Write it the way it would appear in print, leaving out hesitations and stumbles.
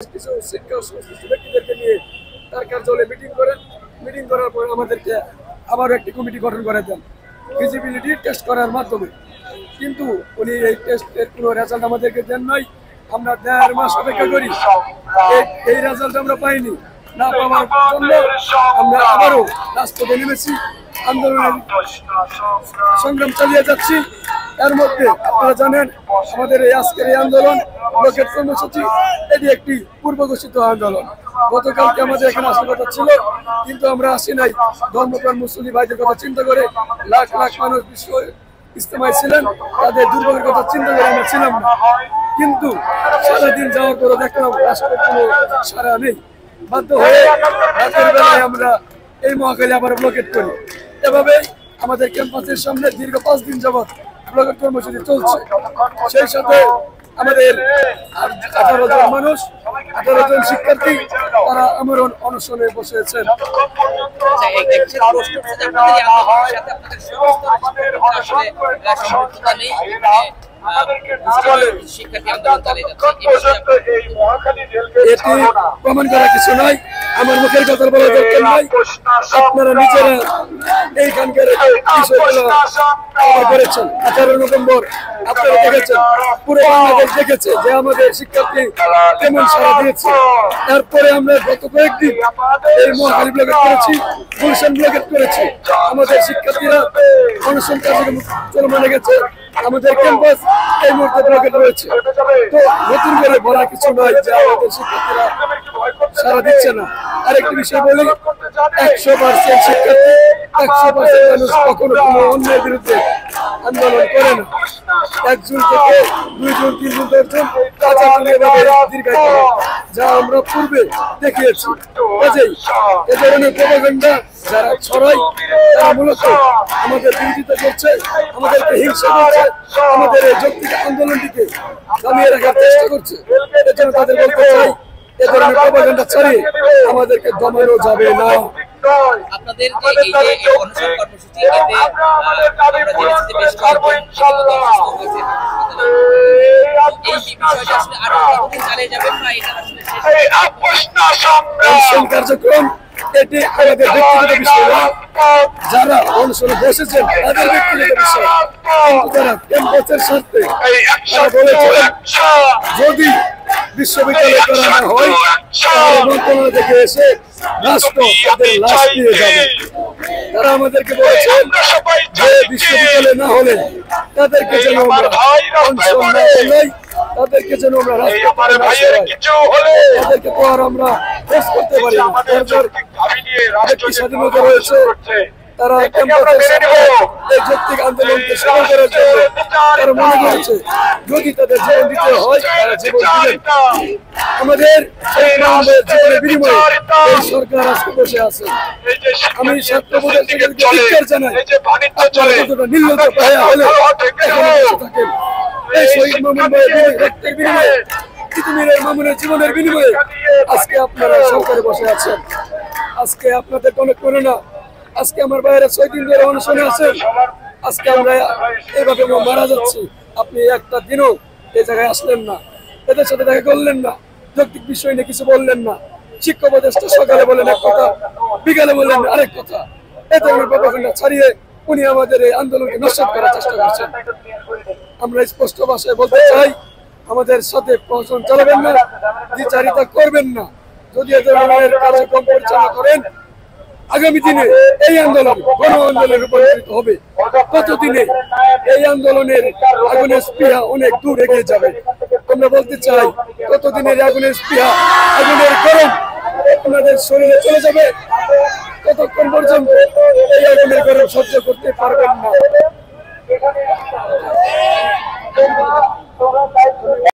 কিছু শিক্ষা সংশ্লিষ্ট ব্যক্তিদেরকে নিয়ে তার কার্যালয়ে মিটিং করেন। মিটিং করার পর আমাদেরকে আবার একটি কমিটি গঠন করে দেন ফিজিবিলিটি টেস্ট করার মাধ্যমে। কিন্তু উনি এই টেস্টের কোনো রেজাল্ট আমাদেরকে দেন নাই। আমরা 1.5 মাস অপেক্ষা করি, এই রেজাল্ট আমরা পাইনি। না পাওয়ার জন্য আমরা আবারও রাজপথে নেমেছি, আন্দোলনের সংগ্রাম চালিয়ে যাচ্ছি। এর মধ্যে আপনারা জানেন আমাদের এই আজকের এই আন্দোলন ব্লকের কর্মসূচি এটি একটি পূর্ব ঘোষিত আন্দোলন। গতকালকে আমাদের এখানে আসার কথা ছিল, কিন্তু আমরা আসি নাই। ধর্মপ্রাণ মুসলিম ভাইদের কথা চিন্তা করে লাখ লাখ মানুষ বিশ্ব ইজতেমায় ছিলেন, তাদের দুর্ভোগের কথা চিন্তা করে আমরা ছিলাম না। কিন্তু সারাদিন যাওয়ার পরে দেখলাম রাষ্ট্রের কোনো সারা নেই। বাধ্য হয়ে রাতের বেলায় আমরা এই মহাখালী আবার ব্লকেট করি। এভাবে আমাদের ক্যাম্পাসের সামনে দীর্ঘ 5 দিন যাবৎ ব্লকেট কর্মসূচি চলছে। সেই সাথে আমাদের 18 জন মানুষ, 18 জন শিক্ষার্থী তারা আমরণ অনশনে বসেছেন। এটি প্রমাণ করা কিছু নয়, আমার মুখের কথা বলা দরকার নাই। আপনারা নিজেরা এইখানকার বিষয়গুলো করেছেন। 18 নভেম্বর আপনারা দেখেছেন, পুরো বাংলাদেশ দেখেছে যে আমাদের শিক্ষার্থী কেমন সাড়া দিয়েছে। তারপরে আমরা গত কয়েকদিন এই মহাখালী ব্লকেট করেছি, গুলশান ব্লকেট করেছি। আমাদের শিক্ষার্থীরা অনশন কার্যক্রম চলমান গেছে। আমাদের ক্যাম্পাস এই মুহূর্তে ব্লকেট রয়েছে। তো নতুন করে বলা কিছু নয় যে আমাদের শিক্ষার্থীরা সারা দিচ্ছে না। আরেকটি বিষয় বলি, 100% শিক্ষার্থী, 100% মানুষ কখনো কোনো অন্যায়ের বিরুদ্ধে আন্দোলন করে না। 1 জন থেকে 2 জন, 3 জন, 10 জন দীর্ঘায়িত হয়, যা আমরা পূর্বে দেখিয়েছি। কাজেই এ ধরনের প্রপাগান্ডা যারা ছড়ায় তারা মূলত আমাদের বিরোধিতা করছে, আমাদেরকে হিংসা করছে, আমাদের এই যৌক্তিক আন্দোলনটিকে থামিয়ে রাখার চেষ্টা করছে। এজন্য তাদের বলতে চাই, এ ধরনের প্রপাগান্ডা ছড়িয়ে আমাদেরকে দমানো যাবে না। আপনাদের এই যে অনশন কর্মসূচি, এতে আমরা জেনেছি বেশ কয়েকজন এই বিষয়টা আসলে আরো কতদিন চালিয়ে যাবেন বা এটা আসলে অনশন কার্যক্রম এটি আমাদের ব্যক্তিগত বিষয় না। যারা অনশনে বসেছেন তাদের ব্যক্তিগত বিষয়, কিন্তু তারা ক্যাম্পাসের স্বার্থে তারা বলেছেন যদি বিশ্ববিদ্যালয় করা না হয় তাহলে মন্ত্রণালয় থেকে এসে রাষ্ট্র তাদের লাশ নিয়ে যাবে। তারা আমাদেরকে বলেছেন যে বিশ্ববিদ্যালয় না হলে তাদেরকে যেন আমরা অনশন না করলেই তাদেরকে যেন আমরা তাদেরকে তো আর আমরা ফেস করতে পারি না। ব্যক্তি স্বাধীনতা রয়েছে, তারা ক্যাম্পাসের সামনে এই যৌক্তিক আন্দোলনকে সফল করার জন্য তারা মনে করেছে যদি তাদের জীবন দিতে হয় তারা জীবন দিবেন। আমাদের জীবনের বিনিময়ে এই সরকার আজকে বসে আছে। আমি ছাত্রবোধের থেকে ধিক্কার জানাই, আপনারা কতটা নির্লজ্জ পায়া হলে এখানে বসে থাকেন। এই শহীদ মামুন ভাইয়ের রক্তের বিনিময়ে, তিতুমিরের মামুনের জীবনের বিনিময়ে আজকে আপনারা সরকারে বসে আছেন। আজকে আপনাদের কোনো করে না। আজকে আমার বাইরে 6 দিন ধরে অনশনে আছেন। আজকে আমরা এইভাবে মারা যাচ্ছি। আপনি একটা দিনও এই জায়গায় আসলেন না, এদের সাথে দেখা করলেন না, যৌক্তিক বিষয় নিয়ে কিছু বললেন না। শিক্ষা উপদেষ্টা সকালে বলেন এক কথা, বিকালে বললেন আরেক কথা। এই ধরনের প্রপাগান্ডা ছাড়িয়ে উনি আমাদের এই আন্দোলনকে নস্যাৎ করার চেষ্টা করছেন। আমরা স্পষ্ট ভাষায় বলতে চাই, আমাদের সাথে প্রশাসন চালাবেন না, দ্বিচারিতা করবেন না। যদি এ ধরনের কার্যক্রম পরিচালনা করেন আগামী দিনে এই আন্দোলন গণ আন্দোলনে রূপান্তরিত হবে। ততদিনে এই আন্দোলনের আগুনের স্পৃহা অনেক দূর এগিয়ে যাবে। আমরা বলতে চাই, ততদিনের আগুনের স্পৃহা, আগুনের গরম আপনাদের শরীরে চলে যাবে। ততক্ষণ পর্যন্ত এই আগুনের গরম সহ্য করতে পারবেন না।